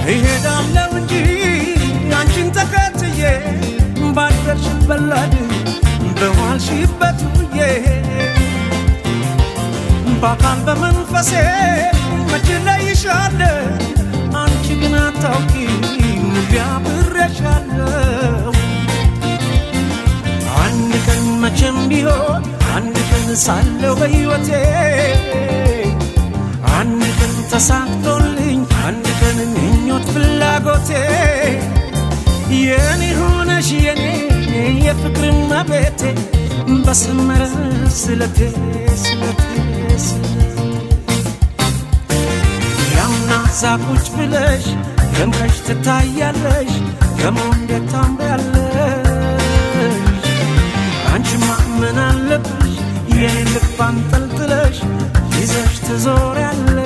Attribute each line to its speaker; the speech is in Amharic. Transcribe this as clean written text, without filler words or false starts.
Speaker 1: ይሄዳለው እንጂ አንቺን ተከትዬ ባደርሽ በላድ በዋልሽበት ውዬ በአካል በመንፈሴ መች ለይሻለሁ አንቺ ግን አታውቂም አብሬሻለሁ አንድ ቀን መቼም ቢሆን አንድ ቀን ሳለሁ በሕይወቴ አንድ ቀን ተሳክቶልኝ አንድ ቀን ምኞት ፍላጎቴ የኔ ሆነሽ የኔ የፍቅር እመቤቴ በሰመረ ስለቴ ያምና ዛቁጭ ብለሽ ደምቀሽ ትታያለሽ ከመንገድ ታምሪያለሽ አንቺማ ምን አለብሽ የኔ ልብ አንጠልጥለሽ ይዘሽ ትዞሪያለሽ